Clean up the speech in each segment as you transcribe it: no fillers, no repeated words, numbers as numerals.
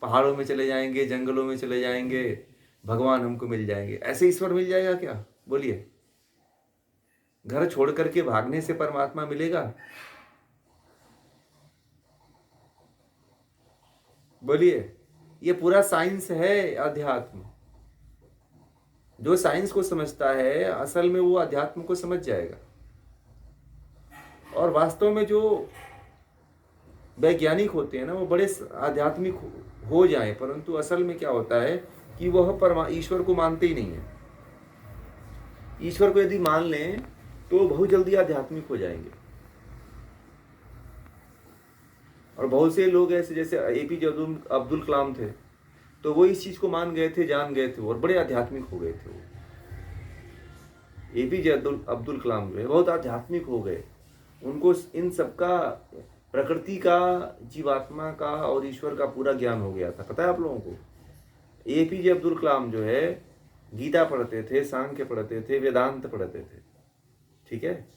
पहाड़ों में चले जाएंगे, जंगलों में चले जाएंगे, भगवान हमको मिल जाएंगे। ऐसे ईश्वर मिल जाएगा क्या? बोलिए। घर छोड़ करके भागने से परमात्मा मिलेगा? बोलिए। ये पूरा साइंस है अध्यात्म। जो साइंस को समझता है असल में वो अध्यात्म को समझ जाएगा। और वास्तव में जो वैज्ञानिक होते हैं ना, वो बड़े आध्यात्मिक हो जाएं, परंतु असल में क्या होता है कि वह ईश्वर को मानते ही नहीं है। ईश्वर को यदि मान लें तो बहुत जल्दी आध्यात्मिक हो जाएंगे। और बहुत से लोग ऐसे जैसे एपीजे अब्दुल कलाम थे, तो वो इस चीज को मान गए थे, जान गए थे और बड़े आध्यात्मिक हो गए थे। वो एपीजे अब्दुल कलाम जो है बहुत आध्यात्मिक हो गए। उनको इन सबका, प्रकृति का, जीवात्मा का और ईश्वर का पूरा ज्ञान हो गया था। पता है आप लोगों को? एपीजे अब्दुल कलाम जो है गीता पढ़ते थे, सांख्य पढ़ते थे, वेदांत पढ़ते थे। ठीक है।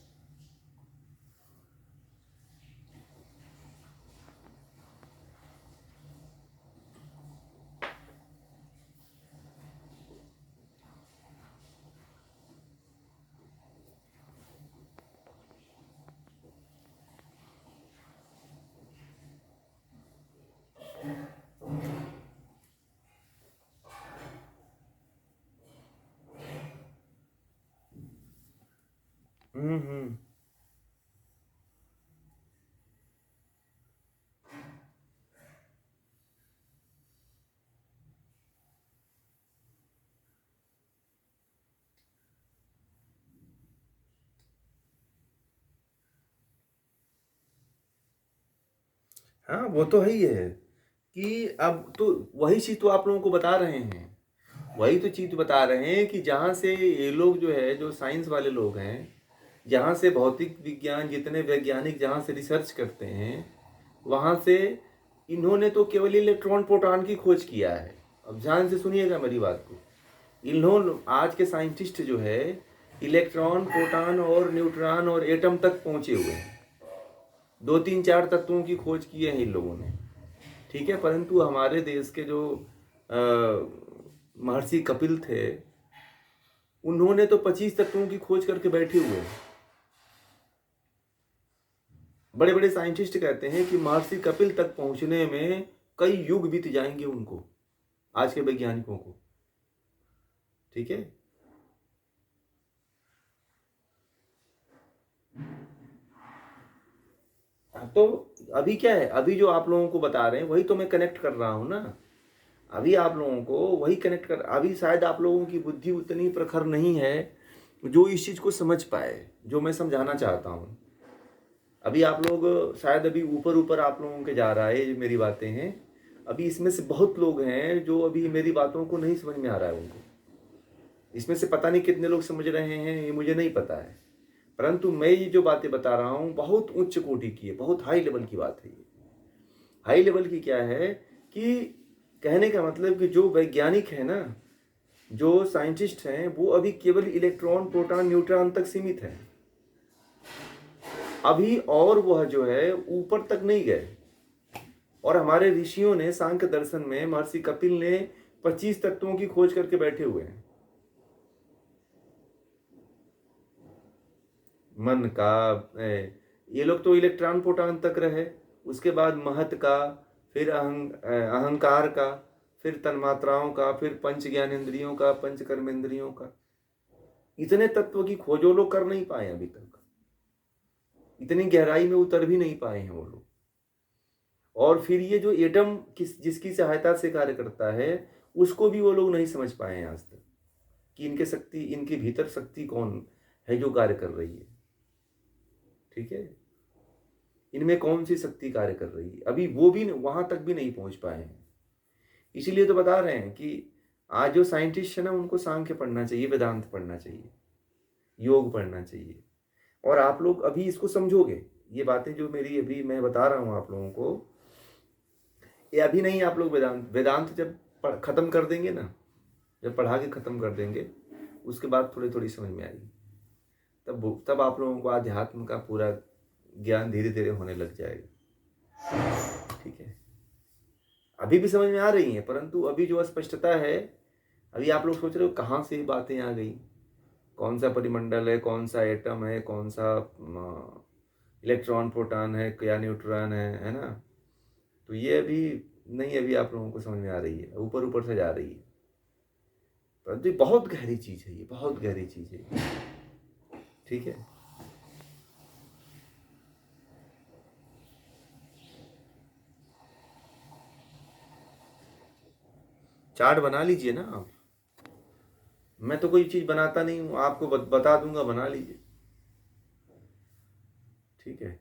हम्म। हाँ, वो तो है ही है कि अब तो वही चीज तो आप लोगों को बता रहे हैं। वही तो चीज बता रहे हैं कि जहाँ से ये लोग जो है, जो साइंस वाले लोग हैं, जहाँ से भौतिक विज्ञान, जितने वैज्ञानिक जहाँ से रिसर्च करते हैं, वहाँ से इन्होंने तो केवल इलेक्ट्रॉन प्रोटॉन की खोज किया है। अब ध्यान से सुनिएगा मेरी बात को। इन्होंने, आज के साइंटिस्ट जो है, इलेक्ट्रॉन, प्रोटॉन और न्यूट्रॉन और एटम तक पहुंचे हुए हैं। 2 3 4 तत्वों की खोज की है इन लोगों ने। ठीक है। परंतु हमारे देश के जो महर्षि कपिल थे, उन्होंने तो 25 तत्वों की खोज करके बैठे हुए हैं। बड़े बड़े साइंटिस्ट कहते हैं कि महर्षि कपिल तक पहुंचने में कई युग बीत जाएंगे उनको, आज के वैज्ञानिकों को। ठीक है। तो अभी क्या है, अभी जो आप लोगों को बता रहे हैं वही तो मैं कनेक्ट कर रहा हूं ना। अभी आप लोगों को वही कनेक्ट कर, अभी शायद आप लोगों की बुद्धि उतनी प्रखर नहीं है जो इस चीज को समझ पाए, जो मैं समझाना चाहता हूं। अभी आप लोग शायद अभी ऊपर ऊपर आप लोगों के जा रहा है, ये मेरी बातें हैं। अभी इसमें से बहुत लोग हैं जो अभी मेरी बातों को नहीं समझ में आ रहा है उनको। इसमें से पता नहीं कितने लोग समझ रहे हैं, ये मुझे नहीं पता है। परंतु मैं ये जो बातें बता रहा हूँ बहुत उच्च कोटि की है, बहुत हाई लेवल की बात है ये। हाई लेवल की क्या है कि कहने का मतलब कि जो वैज्ञानिक है ना, जो साइंटिस्ट हैं, वो अभी केवल इलेक्ट्रॉन, प्रोटॉन, न्यूट्रॉन तक सीमित है अभी, और वह जो है ऊपर तक नहीं गए। और हमारे ऋषियों ने सांख्य दर्शन में, महर्षि कपिल ने 25 तत्वों की खोज करके बैठे हुए हैं। मन का, ये लोग तो इलेक्ट्रॉन प्रोटॉन तक रहे, उसके बाद महत का, फिर अहंकार का, फिर तन्मात्राओं का, फिर पंच ज्ञानेंद्रियों का, पंच कर्मेंद्रियों का। इतने तत्व की खोज वो लोग कर नहीं पाए अभी तक, इतनी गहराई में उतर भी नहीं पाए हैं वो लोग। और फिर ये जो एटम जिसकी सहायता से कार्य करता है, उसको भी वो लोग नहीं समझ पाए हैं आज तक कि इनके शक्ति, इनके भीतर शक्ति कौन है जो कार्य कर रही है। ठीक है। इनमें कौन सी शक्ति कार्य कर रही है, अभी वो भी वहां तक भी नहीं पहुंच पाए हैं। इसीलिए तो बता रहे हैं कि आज जो साइंटिस्ट है ना, उनको सांख्य पढ़ना चाहिए, वेदांत पढ़ना चाहिए, योग पढ़ना चाहिए। और आप लोग अभी इसको समझोगे, ये बातें जो मेरी अभी मैं बता रहा हूं आप लोगों को, ये अभी नहीं। आप लोग वेदांत वेदांत जब खत्म कर देंगे ना, जब पढ़ा के खत्म कर देंगे, उसके बाद थोड़ी थोड़ी समझ में आएगी। तब आप लोगों को आध्यात्म का पूरा ज्ञान धीरे धीरे होने लग जाएगा। ठीक है। अभी भी समझ में आ रही हैं, परंतु अभी जो अस्पष्टता है, अभी आप लोग सोच रहे हो कहाँ से ये बातें आ गई, कौन सा परिमंडल है, कौन सा एटम है, कौन सा इलेक्ट्रॉन प्रोटॉन है, क्या न्यूट्रॉन है ना। तो ये अभी नहीं, अभी आप लोगों को समझ में आ रही है, ऊपर ऊपर से जा रही है, परंतु ये बहुत गहरी चीज है, ये बहुत गहरी चीज है। ठीक है, चार्ट बना लीजिए ना आप। मैं तो कोई चीज बनाता नहीं हूँ, आपको बता दूंगा, बना लीजिए। ठीक है,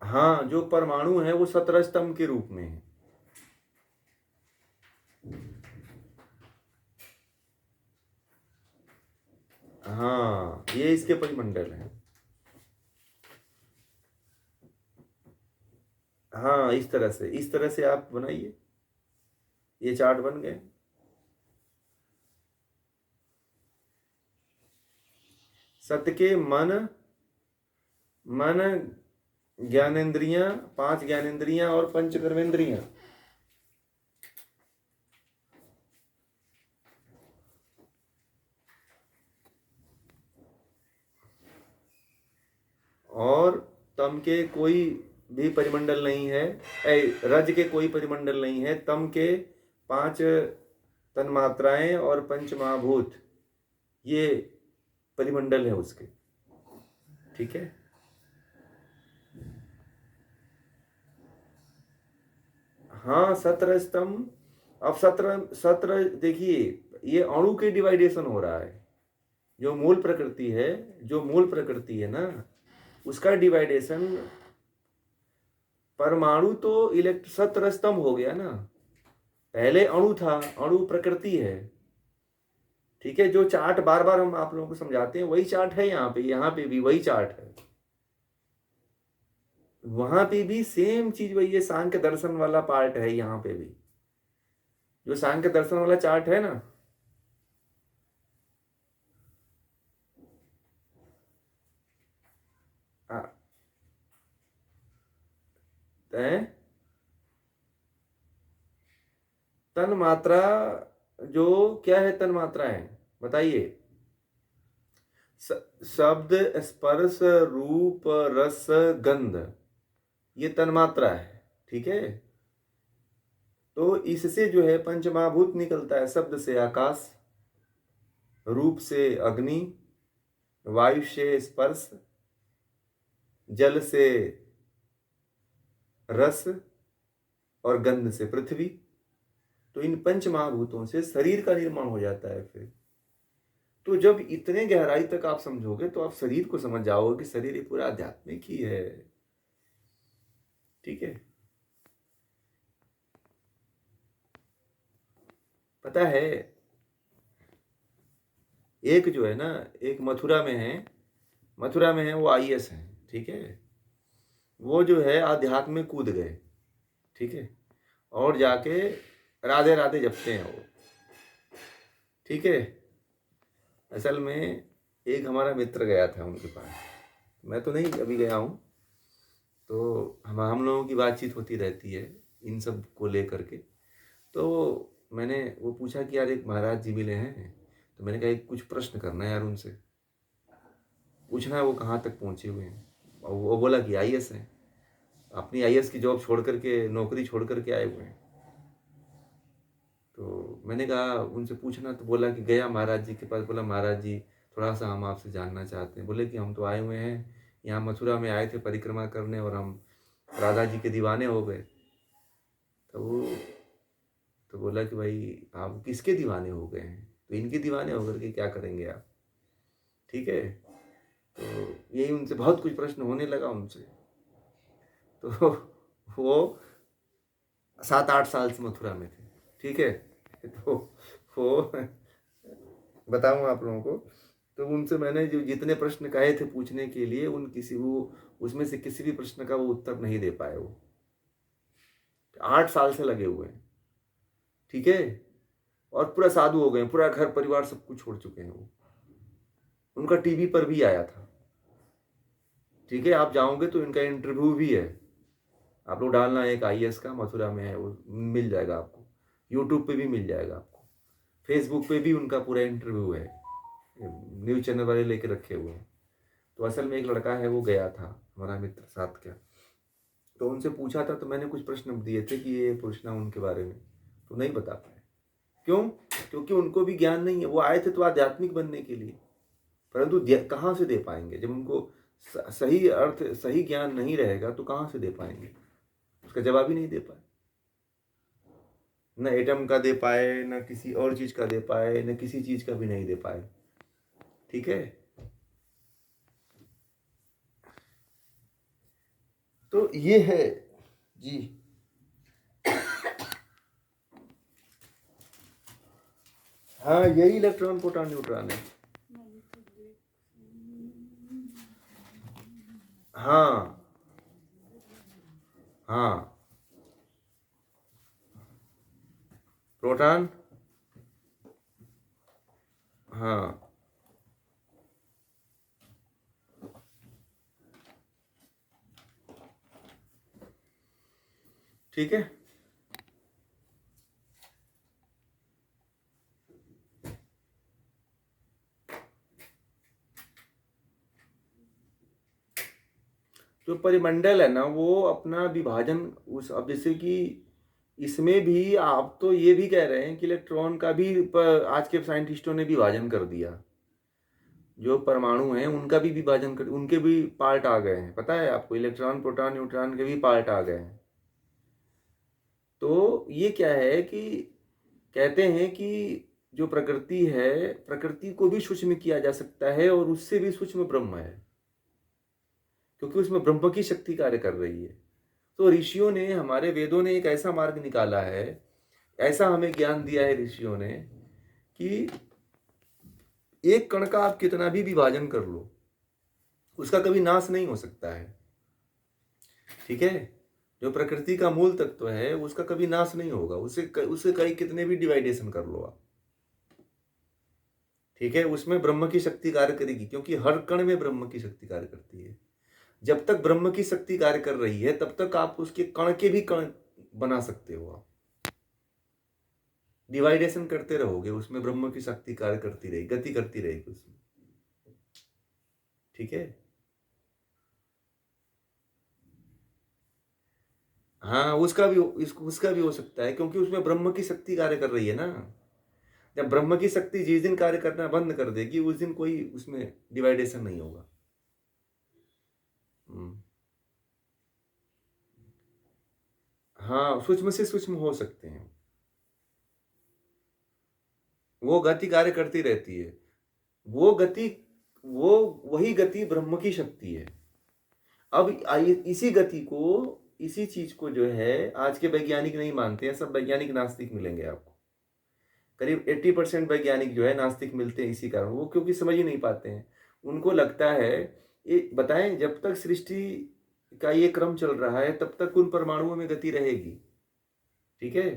हाँ, जो परमाणु है वो 17 स्तंभ के रूप में है। हाँ, ये इसके परिमंडल है। हाँ, इस तरह से आप बनाइए, ये चार्ट बन गए। सत्य के मन, मन, ज्ञानेंद्रियां, 5 ज्ञानेंद्रियां और पंच कर्मेंद्रियां। और तम के कोई भी परिमंडल नहीं है, रज के कोई परिमंडल नहीं है, तम के 5 तन्मात्राएं और पंच महाभूत, ये परिमंडल है उसके। ठीक है, हाँ, 17 स्तंभ। अब 17 देखिए, ये अणु के डिवाइडेशन हो रहा है। जो मूल प्रकृति है, जो मूल प्रकृति है ना, उसका डिवाइडेशन, परमाणु तो 17 स्तंभ हो गया ना। पहले अणु था, अणु प्रकृति है। ठीक है, जो चार्ट बार बार हम आप लोगों को समझाते हैं वही चार्ट है, यहाँ पे भी वही चार्ट है, वहां पे भी सेम चीज वही है। सांख्य दर्शन वाला पार्ट है यहाँ पे भी, जो सांख्य दर्शन वाला चार्ट है ना। हाँ, तन मात्रा, जो क्या है तन मात्राएं, बताइए। शब्द, स्पर्श, रूप, रस, गंध, ये तन्मात्रा है। ठीक है, तो इससे जो है पंचमहाभूत निकलता है। शब्द से आकाश, रूप से अग्नि, वायु से स्पर्श, जल से रस और गंध से पृथ्वी। तो इन पंच महाभूतों से शरीर का निर्माण हो जाता है। फिर तो जब इतने गहराई तक आप समझोगे तो आप शरीर को समझ जाओगे कि शरीर ये पूरा आध्यात्मिक ही है। ठीक है, पता है, एक जो है ना, एक मथुरा में है, मथुरा में है, वो आईएएस है। ठीक है, वो जो है आध्यात्म में कूद गए। ठीक है, और जाके राधे राधे जपते हैं वो। ठीक है, असल में एक हमारा मित्र गया था उनके पास, मैं तो नहीं अभी गया हूँ। तो हम लोगों की बातचीत होती रहती है इन सब को लेकर के। तो मैंने वो पूछा कि यार एक महाराज जी मिले हैं, तो मैंने कहा एक कुछ प्रश्न करना है यार उनसे, पूछना है वो कहाँ तक पहुँचे हुए हैं। और वो बोला कि आईएएस है, अपनी आईएएस की जॉब छोड़ करके, नौकरी छोड़ करके आए हुए हैं। तो मैंने कहा उनसे पूछना, तो बोला कि गया महाराज जी के पास, बोला महाराज जी थोड़ा सा हम आपसे जानना चाहते हैं। बोले कि हम तो आए हुए हैं यहाँ, मथुरा में आए थे परिक्रमा करने और हम राधा जी के दीवाने हो गए। तो वो तो बोला कि भाई आप किसके दीवाने हो गए हैं, तो इनके दीवाने होकर के क्या करेंगे आप। ठीक है, तो यही उनसे बहुत कुछ प्रश्न होने लगा उनसे। तो वो 7-8 साल से मथुरा में थे। ठीक है, तो वो बताऊं आप लोगों को, तो उनसे मैंने जो जितने प्रश्न कहे थे पूछने के लिए, उन किसी वो उसमें से किसी भी प्रश्न का वो उत्तर नहीं दे पाए। वो 8 साल से लगे हुए हैं। ठीक है, और पूरा साधु हो गए, पूरा घर परिवार सब कुछ छोड़ चुके हैं वो। उनका टीवी पर भी आया था। ठीक है, आप जाओगे तो इनका इंटरव्यू भी है, आप लोग डालना एक आईएएस का, मथुरा में है, वो मिल जाएगा आपको, यूट्यूब पे भी मिल जाएगा आपको, फेसबुक पे भी उनका पूरा इंटरव्यू है, न्यूज़ चैनल वाले लेके रखे हुए हैं। तो असल में एक लड़का है, वो गया था हमारा मित्र साथ का, तो उनसे पूछा था, तो मैंने कुछ प्रश्न दिए थे कि ये पूछना उनके बारे में, तो नहीं बता पाए। क्यों? क्योंकि उनको भी ज्ञान नहीं है। वो आए थे तो आध्यात्मिक बनने के लिए, परंतु कहाँ से दे पाएंगे जब उनको सही अर्थ, सही ज्ञान नहीं रहेगा तो कहाँ से दे पाएंगे? उसका जवाब ही नहीं दे पाए, न एटम का दे पाए, न किसी और चीज का दे पाए, न किसी चीज का भी नहीं दे पाए। ठीक है, तो ये है जी। हाँ, यही इलेक्ट्रॉन प्रोटॉन न्यूट्रॉन है। हाँ हाँ, प्रोटॉन, हाँ ठीक है। जो परिमंडल है ना, वो अपना विभाजन उस, अब जैसे कि इसमें भी आप तो ये भी कह रहे हैं कि इलेक्ट्रॉन का भी आज के साइंटिस्टों ने विभाजन कर दिया, जो परमाणु हैं उनका भी विभाजन कर, उनके भी पार्ट आ गए हैं, पता है आपको, इलेक्ट्रॉन प्रोटॉन न्यूट्रॉन के भी पार्ट आ गए हैं। तो ये क्या है कि कहते हैं कि जो प्रकृति है, प्रकृति को भी सूक्ष्म किया जा सकता है, और उससे भी सूक्ष्म ब्रह्म है, क्योंकि उसमें ब्रह्म की शक्ति कार्य कर रही है। तो ऋषियों ने, हमारे वेदों ने एक ऐसा मार्ग निकाला है, ऐसा हमें ज्ञान दिया है ऋषियों ने, कि एक कण का आप कितना भी विभाजन कर लो, उसका कभी नाश नहीं हो सकता है। ठीक है, जो प्रकृति का मूल तत्व है उसका कभी नाश नहीं होगा, उससे कई कितने भी डिवाइडेशन कर लो आप। ठीक है, उसमें ब्रह्म की शक्ति कार्य करेगी, क्योंकि हर कण में ब्रह्म की शक्ति कार्य करती है। जब तक ब्रह्म की शक्ति कार्य कर रही है तब तक आप उसके कण के भी कण बना सकते हो। आप डिवाइडेशन करते रहोगे, उसमें ब्रह्म की शक्ति कार्य करती रहेगी, गति करती रहेगी उसमें। ठीक है, हाँ, उसका भी हो सकता है, क्योंकि उसमें ब्रह्म की शक्ति कार्य कर रही है ना। जब ब्रह्म की शक्ति जिस दिन कार्य करना बंद कर देगी, उस दिन कोई उसमें डिवाइडेशन नहीं होगा। हम्म। हाँ, सूक्ष्म से सूक्ष्म हो सकते हैं, वो गति कार्य करती रहती है। वो गति, वो वही गति ब्रह्म की शक्ति है। अब आइए इसी गति को, इसी चीज को जो है आज के वैज्ञानिक नहीं मानते हैं, सब वैज्ञानिक नास्तिक मिलेंगे आपको। करीब 80% वैज्ञानिक जो है नास्तिक मिलते हैं, इसी कारण, वो क्योंकि समझ ही नहीं पाते हैं। उनको लगता है, ये बताएं, जब तक सृष्टि का ये क्रम चल रहा है तब तक उन परमाणुओं में गति रहेगी। ठीक है,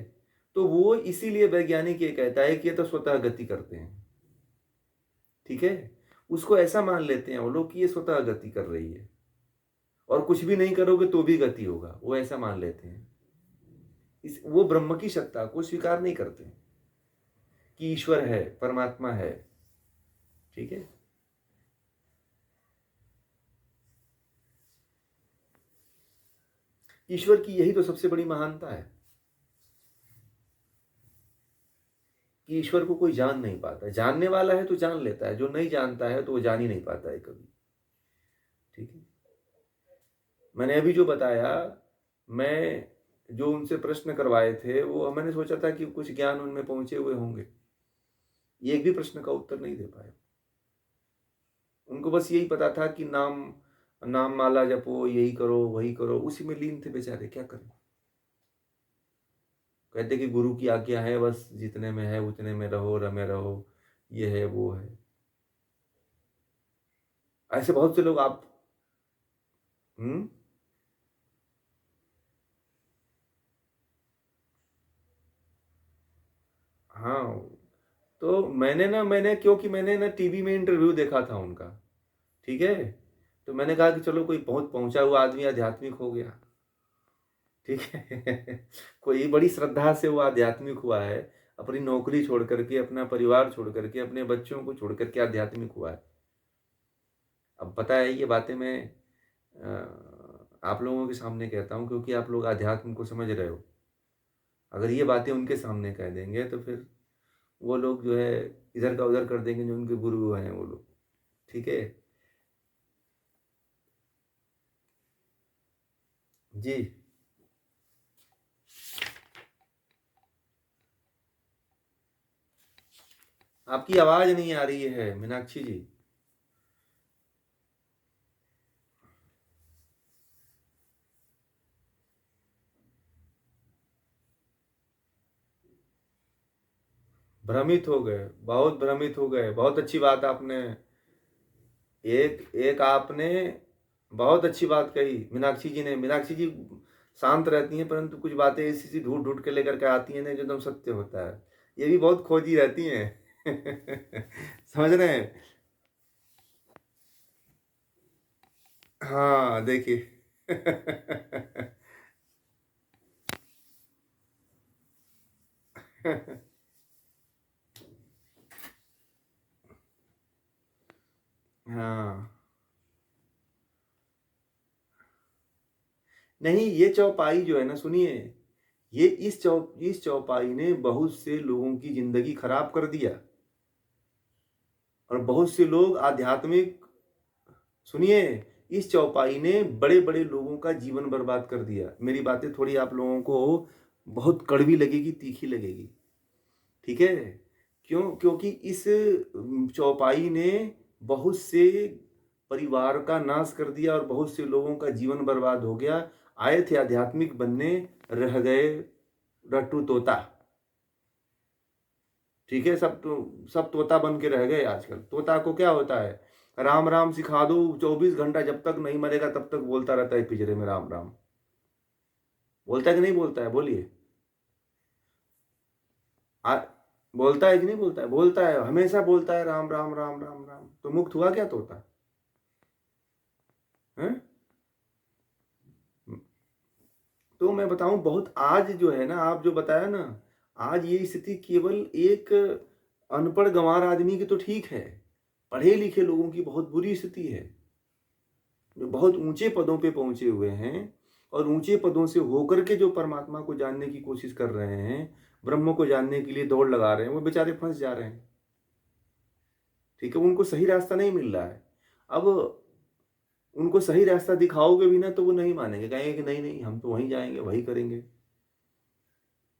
तो वो इसीलिए वैज्ञानिक ये कहता है कि ये तो स्वतः गति करते हैं। ठीक है, उसको ऐसा मान लेते हैं वो लोग कि ये स्वतः गति कर रही है, और कुछ भी नहीं करोगे तो भी गति होगा, वो ऐसा मान लेते हैं। वो ब्रह्म की सत्ता को स्वीकार नहीं करते कि ईश्वर है, परमात्मा है। ठीक है, ईश्वर की यही तो सबसे बड़ी महानता है कि ईश्वर को कोई जान नहीं पाता। जानने वाला है तो जान लेता है, जो नहीं जानता है तो वो जान ही नहीं पाता है कभी। ठीक है, मैंने अभी जो बताया, मैं जो उनसे प्रश्न करवाए थे, वो मैंने सोचा था कि कुछ ज्ञान उनमें पहुंचे हुए होंगे, एक भी प्रश्न का उत्तर नहीं दे पाए। उनको बस यही पता था कि नाम नाम माला जपो, यही करो वही करो, उसी में लीन थे बेचारे, क्या करें। कहते कि गुरु की आज्ञा है, बस जितने में है उतने में रहो, रमे रहो, ये है वो है। ऐसे बहुत से लोग आप। हम्म। हाँ, तो मैंने क्योंकि मैंने ना टीवी में इंटरव्यू देखा था उनका। ठीक है, तो मैंने कहा कि चलो कोई बहुत पहुंचा हुआ आदमी आध्यात्मिक हो गया, ठीक है। कोई बड़ी श्रद्धा से वो आध्यात्मिक हुआ है, अपनी नौकरी छोड़ करके, अपना परिवार छोड़ करके, अपने बच्चों को छोड़ करके आध्यात्मिक हुआ है। अब पता है ये बातें मैं आप लोगों के सामने कहता हूँ क्योंकि आप लोग अध्यात्म को समझ रहे हो। अगर ये बातें उनके सामने कह देंगे तो फिर वो लोग जो है इधर का उधर कर देंगे, जो उनके गुरु हैं वो लोग, ठीक है जी। आपकी आवाज नहीं आ रही है मीनाक्षी जी। भ्रमित हो गए, बहुत भ्रमित हो गए। बहुत अच्छी बात आपने, एक एक आपने बहुत अच्छी बात कही मीनाक्षी जी ने। मीनाक्षी जी शांत रहती हैं परंतु कुछ बातें ऐसी सी ढूंढ ढूंढ के लेकर के आती हैं ना, जो एकदम सत्य होता है। ये भी बहुत खोजी रहती हैं। समझ रहे हैं। हाँ देखिए। हाँ नहीं, ये चौपाई जो है ना, सुनिए, ये इस चौपाई ने बहुत से लोगों की जिंदगी खराब कर दिया और बहुत से लोग आध्यात्मिक, सुनिए, इस चौपाई ने बड़े बड़े लोगों का जीवन बर्बाद कर दिया। मेरी बातें थोड़ी आप लोगों को बहुत कड़वी लगेगी, तीखी लगेगी, ठीक है। क्यों? क्योंकि इस चौपाई ने बहुत से परिवार का नाश कर दिया और बहुत से लोगों का जीवन बर्बाद हो गया। आए थे आध्यात्मिक बनने, रह गए रट्टू तोता, ठीक है। सब तोता बन के रह गए। आजकल तोता को क्या होता है, राम राम सिखा दो, 24 घंटा जब तक नहीं मरेगा तब तक बोलता रहता है पिंजरे में राम राम। बोलता है कि नहीं बोलता है, बोलिए। आ- बोलता है कि नहीं बोलता है? बोलता है, हमेशा बोलता है राम राम राम राम राम। तो मुक्त हुआ क्या तोता? है? तो मैं बताऊं, बहुत आज जो है ना, आप जो बताया ना, आज ये स्थिति केवल एक अनपढ़ गंवार आदमी की तो ठीक है, पढ़े लिखे लोगों की बहुत बुरी स्थिति है, जो बहुत ऊंचे पदों पे पहुंचे हुए हैं और ऊंचे पदों से होकर के जो परमात्मा को जानने की कोशिश कर रहे हैं, ब्रह्म को जानने के लिए दौड़ लगा रहे हैं, वो बेचारे फंस जा रहे हैं, ठीक है। उनको सही रास्ता नहीं मिल रहा है। अब उनको सही रास्ता दिखाओगे भी ना तो वो नहीं मानेंगे, कहेंगे कि नहीं नहीं, हम तो वहीं जाएंगे, वही करेंगे।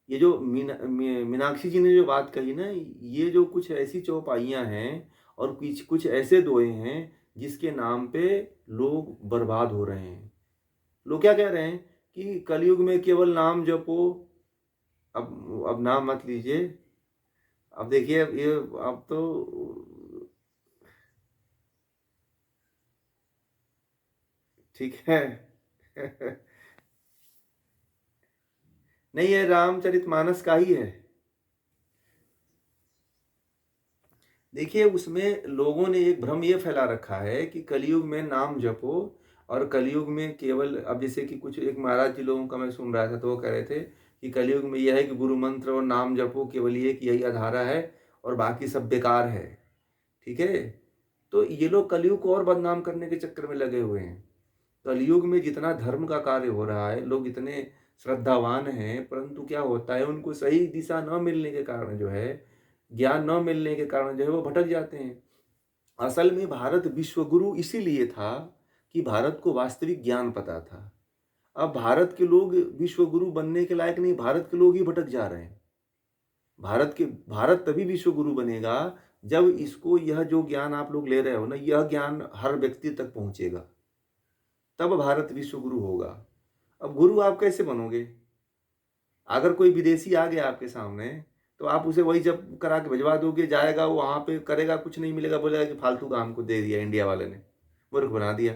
ये जो मीनाक्षी जी ने जो बात कही ना, ये जो कुछ ऐसी चौपाइयाँ हैं और कुछ कुछ ऐसे दोहे हैं जिसके नाम पे लोग बर्बाद हो रहे हैं। लोग क्या कह रहे हैं कि कलयुग में केवल नाम जपो। अब नाम मत लीजिए। अब देखिए, अब ये, अब तो ठीक है। नहीं, ये रामचरितमानस का ही है। देखिए, उसमें लोगों ने एक भ्रम ये फैला रखा है कि कलयुग में नाम जपो, और कलयुग में केवल, अब जैसे कि कुछ एक महाराज जी लोगों का मैं सुन रहा था तो वो कह रहे थे कि कलयुग में यह है कि गुरु मंत्र और नाम जपो, केवल ये कि यही आधारा है और बाकी सब बेकार है, ठीक है। तो ये लोग कलयुग को और बदनाम करने के चक्कर में लगे हुए हैं। कलयुग में जितना धर्म का कार्य हो रहा है, लोग इतने श्रद्धावान हैं, परंतु क्या होता है, उनको सही दिशा न मिलने के कारण जो है, ज्ञान न मिलने के कारण जो है, वो भटक जाते हैं। असल में भारत विश्व गुरु इसीलिए था कि भारत को वास्तविक ज्ञान पता था। अब भारत के लोग विश्व गुरु बनने के लायक नहीं, भारत के लोग ही भटक जा रहे हैं। भारत तभी विश्व गुरु बनेगा जब इसको, यह जो ज्ञान आप लोग ले रहे हो ना, यह ज्ञान हर व्यक्ति तक पहुंचेगा, तब भारत विश्व गुरु होगा। अब गुरु आप कैसे बनोगे? अगर कोई विदेशी आ गया आपके सामने, तो आप उसे वही जब करा के भिजवा दोगे, जाएगा वो वहां पे करेगा, कुछ नहीं मिलेगा, बोलेगा कि फालतू का हमको दे दिया इंडिया वाले ने, मूर्ख बना दिया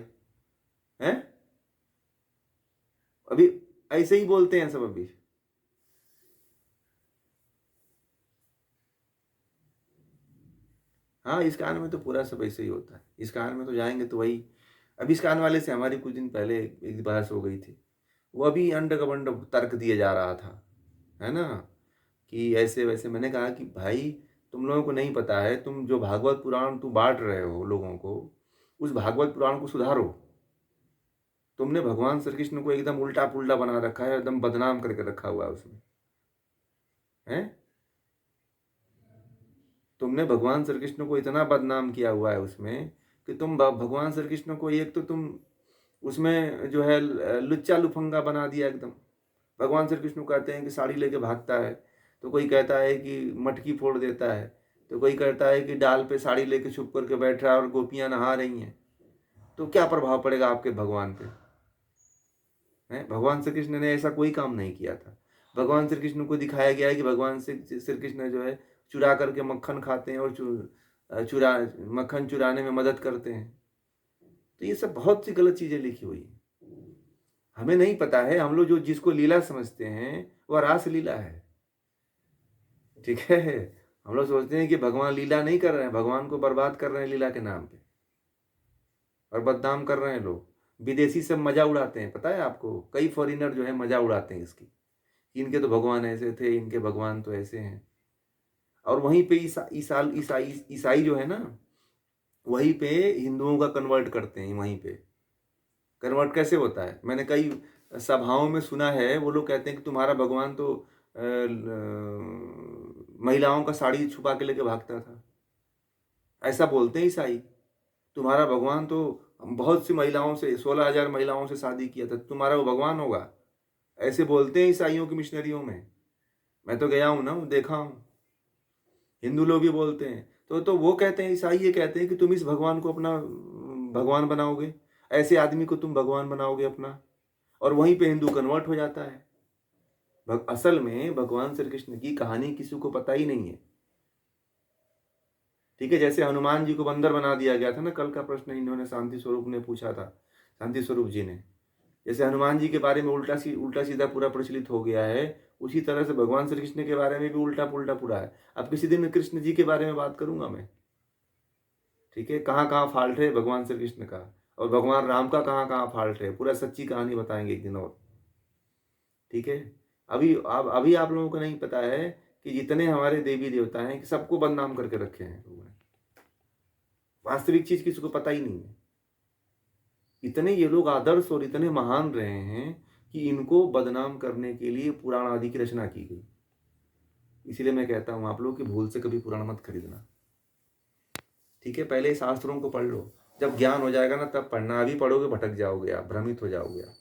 है। अभी ऐसे ही बोलते हैं सब अभी। हाँ, इस कान में तो पूरा सब ऐसे ही होता है। इस कान में तो जाएंगे तो वही अभी इस कान वाले से हमारी कुछ दिन पहले एक बहस हो गई थी। वो अभी अंड-कबंड तर्क दिए जा रहा था, है ना? कि ऐसे-वैसे। मैंने कहा कि भाई तुम लोगों को नहीं पता है, तुम जो भागवत पुराण तुम बाँट रहे हो लोगों को, उस भागवत पुराण को सुधारो। तुमने भगवान श्री कृष्ण को एकदम उल्टा-पुल्टा बना रखा है, एकदम बदनाम करके रखा हुआ है उसमें, हैं? तुमने भगवान श्री कृष्ण को इतना बदनाम किया हुआ है उसमें कि तुम भगवान श्री कृष्ण को एक तो तुम उसमें जो है लुच्चा-लुफंगा बना दिया एकदम। भगवान श्री कृष्ण कहते हैं कि साड़ी लेके भागता है, तो कोई कहता है कि मटकी फोड़ देता है, तो कोई कहता है कि डाल पे साड़ी लेके छुप करके बैठ रहा है और गोपियां नहा रही हैं। तो क्या प्रभाव पड़ेगा आपके भगवान पे? हैं? भगवान श्री कृष्ण ने ऐसा कोई काम नहीं किया था। भगवान श्री कृष्ण को दिखाया गया है कि भगवान श्री कृष्ण जो है चुरा करके मक्खन खाते हैं और चुरा मक्खन चुराने में मदद करते हैं। तो ये सब बहुत सी गलत चीजें लिखी हुई है। हमें नहीं पता है, हम लोग जो जिसको लीला समझते हैं वह रास लीला है। ठीक है? हम लोग सोचते हैं कि भगवान लीला नहीं कर रहे हैं, भगवान को बर्बाद कर रहे हैं लीला के नाम पे और बदनाम कर रहे हैं लोग। विदेशी सब मजा उड़ाते हैं, पता है आपको? कई फॉरेनर जो है मजा उड़ाते हैं इसकी, इनके तो भगवान ऐसे थे, इनके भगवान तो ऐसे हैं। और वहीं पे ईसाई जो है ना, वहीं पे हिंदुओं का कन्वर्ट करते हैं। वहीं पे कन्वर्ट कैसे होता है? मैंने कई सभाओं में सुना है, वो लोग कहते हैं कि तुम्हारा भगवान तो महिलाओं का साड़ी छुपा के लेके भागता था। ऐसा बोलते हैं ईसाई। तुम्हारा भगवान तो बहुत सी महिलाओं से 16,000 महिलाओं से शादी किया था, तुम्हारा वो भगवान होगा। ऐसे बोलते हैं ईसाइयों की मिशनरियों में। मैं तो गया हूँ ना, देखा हूँ। हिंदू लोग भी बोलते हैं। तो वो कहते हैं, ईसाई ये कहते हैं कि तुम इस भगवान को अपना भगवान बनाओगे, ऐसे आदमी को तुम भगवान बनाओगे अपना, और वहीं पे हिंदू कन्वर्ट हो जाता है। असल में भगवान श्री कृष्ण की कहानी किसी को पता ही नहीं है। ठीक है? जैसे हनुमान जी को बंदर बना दिया गया था ना, कल का प्रश्न इन्होंने शांति स्वरूप ने पूछा था, शांति स्वरूप जी ने। जैसे हनुमान जी के बारे में उल्टा सीधा पूरा प्रचलित हो गया है, उसी तरह से भगवान श्री कृष्ण के बारे में भी उल्टा पुल्टा पूरा है। अब किसी दिन कृष्ण जी के बारे में बात करूंगा मैं। ठीक है? कहाँ कहाँ फॉल्ट है भगवान श्री कृष्ण का, और भगवान राम का कहाँ कहाँ फॉल्ट है, पूरा सच्ची कहानी बताएंगे एक दिन और। ठीक है? अभी आप लोगों को नहीं पता है कि जितने हमारे देवी देवता हैं कि सबको बदनाम करके रखे हैं लोगों ने। वास्तविक चीज किसी को पता ही नहीं है। इतने ये लोग आदर्श और इतने महान रहे हैं कि इनको बदनाम करने के लिए पुराण आदि की रचना की गई। इसीलिए मैं कहता हूं आप लोग कि भूल से कभी पुराण मत खरीदना। ठीक है? पहले शास्त्रों को पढ़ लो, जब ज्ञान हो जाएगा ना तब पढ़ना। अभी पढ़ोगे भटक जाओगे, आप भ्रमित हो जाओगे आप।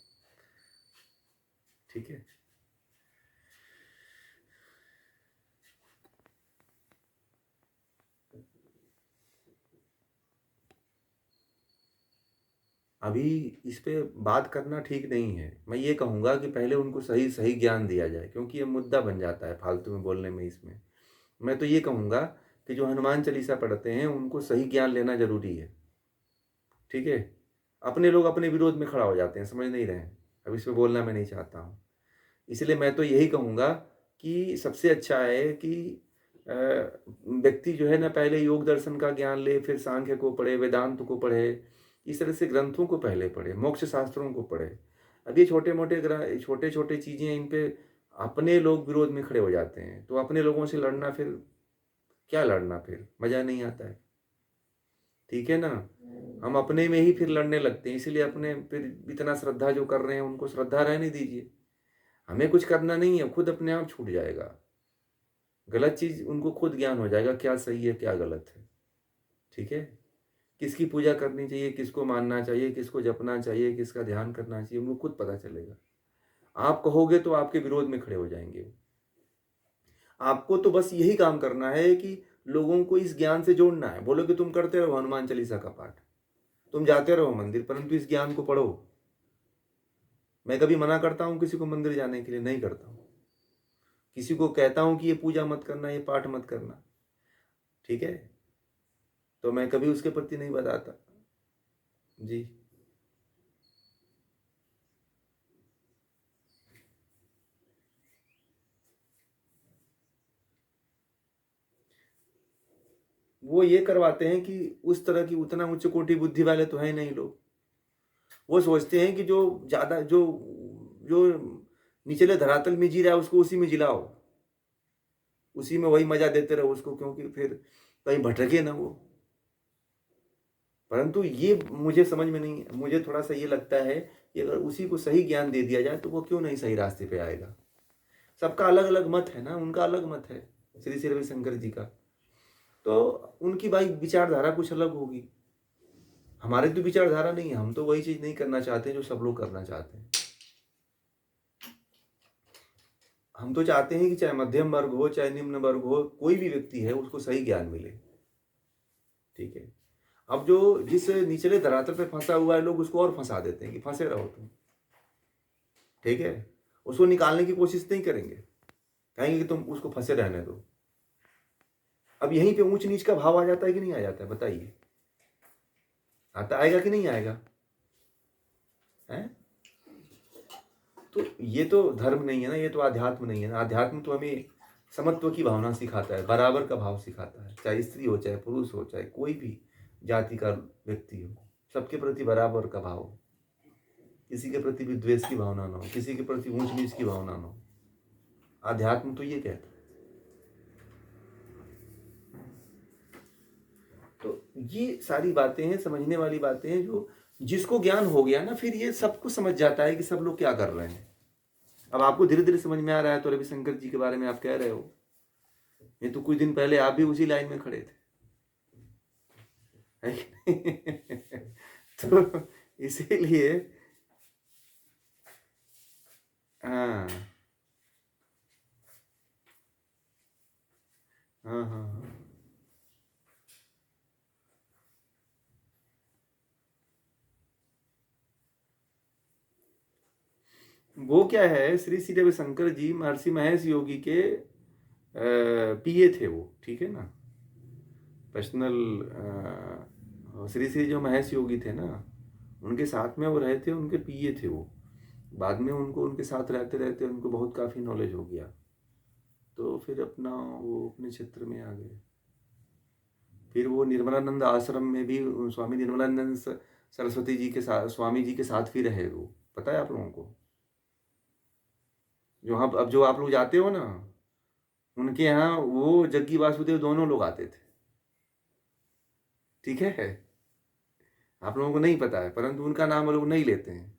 ठीक है? अभी इस पे बात करना ठीक नहीं है। मैं ये कहूँगा कि पहले उनको सही सही ज्ञान दिया जाए, क्योंकि ये मुद्दा बन जाता है फालतू में बोलने में इसमें। मैं तो ये कहूँगा कि जो हनुमान चालीसा पढ़ते हैं उनको सही ज्ञान लेना जरूरी है। ठीक है? अपने लोग अपने विरोध में खड़ा हो जाते हैं, समझ नहीं रहे हैं। अब इस पे बोलना मैं नहीं चाहता हूँ। इसलिए मैं तो यही कहूँगा कि सबसे अच्छा है कि व्यक्ति जो है ना पहले योग दर्शन का ज्ञान ले, फिर सांख्य को पढ़े, वेदांत को पढ़े। इस तरह से ग्रंथों को पहले पढ़े, मोक्ष शास्त्रों को पढ़े। अब ये छोटे छोटे चीज़ें, इन पे अपने लोग विरोध में खड़े हो जाते हैं, तो अपने लोगों से लड़ना, फिर क्या लड़ना, फिर मज़ा नहीं आता है। ठीक है ना? हम अपने में ही फिर लड़ने लगते हैं। इसीलिए अपने फिर इतना श्रद्धा जो कर रहे हैं उनको श्रद्धा रहने दीजिए। हमें कुछ करना नहीं है, खुद अपने आप छूट जाएगा। गलत चीज उनको खुद ज्ञान हो जाएगा, क्या सही है क्या गलत है। ठीक है? किसकी पूजा करनी चाहिए, किसको मानना चाहिए, किसको जपना चाहिए, किसका ध्यान करना चाहिए, उनको खुद पता चलेगा। आप कहोगे तो आपके विरोध में खड़े हो जाएंगे। आपको तो बस यही काम करना है कि लोगों को इस ज्ञान से जोड़ना है। बोलो कि तुम करते रहो हनुमान चालीसा का पाठ, तुम जाते रहो मंदिर, परंतु इस ज्ञान को पढ़ो। मैं कभी मना करता हूँ किसी को मंदिर जाने के लिए? नहीं करता हूँ। किसी को कहता हूँ कि ये पूजा मत करना, ये पाठ मत करना? ठीक है? तो मैं कभी उसके प्रति नहीं बताता। जी। वो ये करवाते हैं कि उस तरह की उतना उच्च कोटि बुद्धि वाले तो है नहीं लोग। वो सोचते हैं कि जो ज़्यादा जो जो निचले धरातल में जी रहा है उसको उसी में जिलाओ, उसी में वही मज़ा देते रहो उसको, क्योंकि फिर कहीं भटके ना वो। परंतु ये मुझे समझ में नहीं, मुझे थोड़ा-सा ये लगता है कि अगर उसी को सही ज्ञान दे दिया जाए तो वो क्यों नहीं सही रास्ते पे आएगा। सबका अलग-अलग मत है ना, उनका अलग मत है, श्री श्री रविशंकर जी का। तो उनकी भाई विचारधारा कुछ अलग होगी। हमारी तो विचारधारा नहीं है, हम तो वही चीज़ नहीं करना चाहते जो सब लोग करना चाहते हैं। हम तो चाहते हैं कि चाहे मध्यम वर्ग हो, चाहे निम्न वर्ग हो, कोई भी व्यक्ति है उसको सही ज्ञान मिले। ठीक है? अब जो जिस निचले धरातल पे फँसा हुआ है लोग उसको और फँसा देते हैं कि फँसे रहो तुम। ठीक है? उसको निकालने की कोशिश नहीं करेंगे। कहेंगे कि तुम उसको फँसे रहने दो। अब यहीं पे ऊँच-नीच का भाव आ जाता है कि नहीं आ जाता है बताइए? आता आएगा कि नहीं आएगा? हैं? तो ये तो धर्म नहीं है ना, ये तो आध्यात्म नहीं है ना। आध्यात्म तो हमें समत्व की भावना सिखाता है, बराबर का भाव सिखाता है। चाहे स्त्री हो, चाहे पुरुष हो, चाहे कोई भी जाति का व्यक्ति हो, सबके प्रति बराबर का भाव हो। किसी के प्रति भी द्वेष की भावना ना हो, किसी के प्रति ऊंच नीच की भावना ना हो। आध्यात्म तो ये कहता है। तो ये सारी बातें हैं, समझने वाली बातें हैं, जो जिसको ज्ञान हो गया ना फिर ये सब कुछ समझ जाता है कि सब लोग क्या कर रहे हैं। अब आपको धीरे धीरे समझ में आ रहा है, तो रविशंकर जी के बारे में आप कह रहे हो, ये तो कुछ दिन पहले आप भी उसी लाइन में खड़े थे, है कि नहीं? तो इसीलिए हाँ हाँ हाँ हाँ। वो क्या है, श्री श्री रविशंकर जी महर्षि महेश योगी के पीए थे वो, ठीक है ना, पर्सनल। श्री श्री जो महेश योगी थे ना, उनके साथ में वो रहे थे, उनके पीए थे वो। बाद में उनको उनके साथ रहते रहते उनको बहुत काफ़ी नॉलेज हो गया, तो फिर अपना वो अपने क्षेत्र में आ गए। फिर वो निर्मलानंद आश्रम में भी स्वामी निर्मलानंद सरस्वती जी के साथ, स्वामी जी के साथ भी रहे वो, पता है आप लोगों को? जो आप अब जो आप लोग जाते हो ना, उनके यहाँ वो जग्गी वासुदेव दोनों लोग आते थे। ठीक है? आप लोगों को नहीं पता है, परंतु उनका नाम वो लोग नहीं लेते हैं।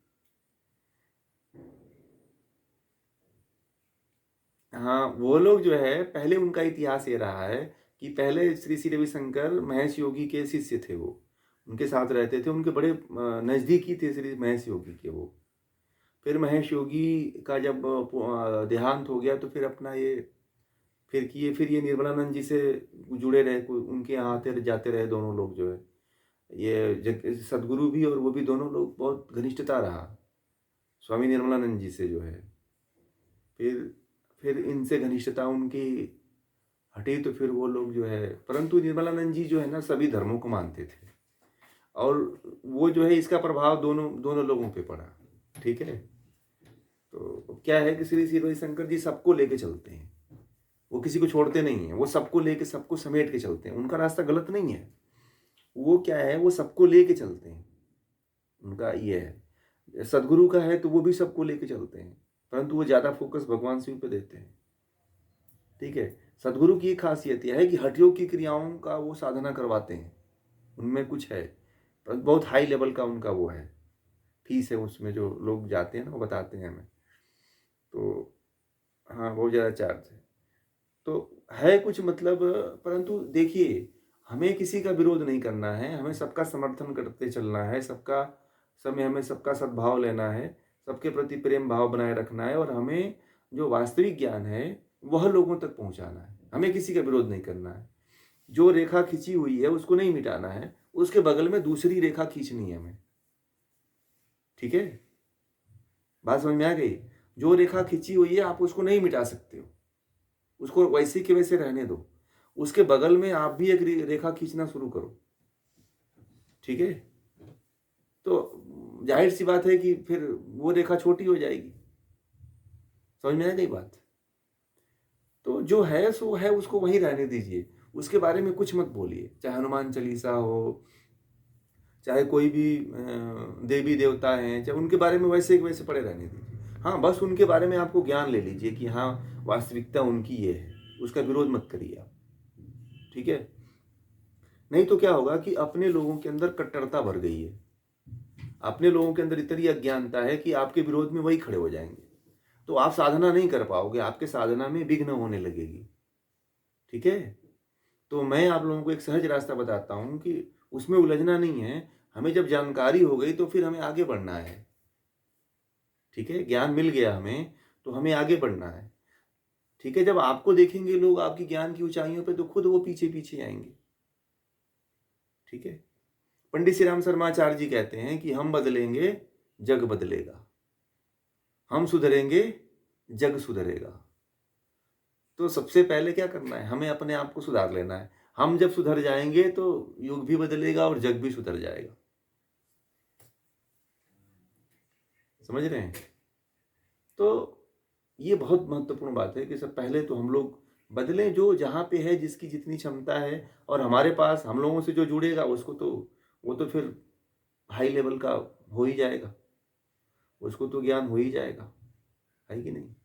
हाँ, वो लोग जो है, पहले उनका इतिहास ये रहा है कि पहले श्री श्री रविशंकर महेश योगी के शिष्य थे वो, उनके साथ रहते थे, उनके बड़े नज़दीकी थे श्री महेश योगी के वो। फिर महेश योगी का जब देहांत हो गया तो फिर अपना ये फिर किए, फिर ये निर्मलानंद जी से जुड़े रहे, उनके यहाँ आते जाते रहे दोनों लोग जो है। ये सदगुरु भी और वो भी दोनों लोग बहुत घनिष्ठता रहा स्वामी निर्मलानंद जी से जो है। फिर इनसे घनिष्ठता उनकी हटी तो फिर वो लोग जो है, परंतु निर्मलानंद जी जो है ना सभी धर्मों को मानते थे, और वो जो है इसका प्रभाव दोनों दोनों लोगों पे पड़ा। ठीक है? तो क्या है कि श्री श्री रविशंकर जी सबको लेके चलते हैं, वो किसी को छोड़ते नहीं है, वो सबको लेके सबको समेट के चलते हैं। उनका रास्ता गलत नहीं है, वो क्या है, वो सबको लेके चलते हैं। उनका ये है, सदगुरु का है तो वो भी सबको लेके चलते हैं, परंतु वो ज़्यादा फोकस भगवान शिव पे देते हैं। ठीक है? सदगुरु की एक खासियत यह है कि हठयोग की क्रियाओं का वो साधना करवाते हैं, उनमें कुछ है, पर बहुत हाई लेवल का उनका वो है, फीस है उसमें, जो लोग जाते हैं ना वो बताते हैं हमें। तो हाँ, बहुत ज़्यादा चार्ज है। तो है कुछ मतलब, परंतु देखिए, हमें किसी का विरोध नहीं करना है, हमें सबका समर्थन करते चलना है, सबका समय, हमें सबका सद्भाव लेना है, सबके प्रति प्रेम भाव बनाए रखना है, और हमें जो वास्तविक ज्ञान है वह लोगों तक पहुंचाना है। हमें किसी का विरोध नहीं करना है। जो रेखा खींची हुई है उसको नहीं मिटाना है, उसके बगल में दूसरी रेखा खींचनी है हमें। ठीक है? बात समझ में आ गई? जो रेखा खींची हुई है आप उसको नहीं मिटा सकते हो, उसको वैसे के वैसे रहने दो, उसके बगल में आप भी एक रेखा खींचना शुरू करो। ठीक है? तो जाहिर सी बात है कि फिर वो रेखा छोटी हो जाएगी। समझ में आ गई बात? तो जो है सो है, उसको वहीं रहने दीजिए, उसके बारे में कुछ मत बोलिए, चाहे हनुमान चालीसा हो, चाहे कोई भी देवी देवता हैं, चाहे उनके बारे में वैसे के वैसे पढ़े रहने दीजिए। हाँ, बस उनके बारे में आपको ज्ञान ले लीजिए कि हाँ वास्तविकता उनकी ये है, उसका विरोध मत करिए आप, ठीक है। नहीं तो क्या होगा कि अपने लोगों के अंदर कट्टरता भर गई है, अपने लोगों के अंदर इतनी अज्ञानता है कि आपके विरोध में वही खड़े हो जाएंगे, तो आप साधना नहीं कर पाओगे, आपके साधना में विघ्न होने लगेगी, ठीक है। तो मैं आप लोगों को एक सहज रास्ता बताता हूँ कि उसमें उलझना नहीं है, हमें जब जानकारी हो गई तो फिर हमें आगे बढ़ना है, ठीक है। ज्ञान मिल गया हमें तो हमें आगे बढ़ना है, ठीक है। जब आपको देखेंगे लोग आपकी ज्ञान की ऊंचाइयों पे तो खुद वो पीछे पीछे आएंगे, ठीक है। पंडित श्री राम शर्माचार्य जी कहते हैं कि हम बदलेंगे जग बदलेगा, हम सुधरेंगे जग सुधरेगा। तो सबसे पहले क्या करना है, हमें अपने आप को सुधार लेना है। हम जब सुधर जाएंगे तो युग भी बदलेगा और जग भी सुधर जाएगा, समझ रहे हैं। तो ये बहुत महत्वपूर्ण बात है कि सब पहले तो हम लोग बदलें, जो जहाँ पे है जिसकी जितनी क्षमता है, और हमारे पास हम लोगों से जो जुड़ेगा उसको तो वो तो फिर हाई लेवल का हो ही जाएगा, उसको तो ज्ञान हो ही जाएगा, है कि नहीं।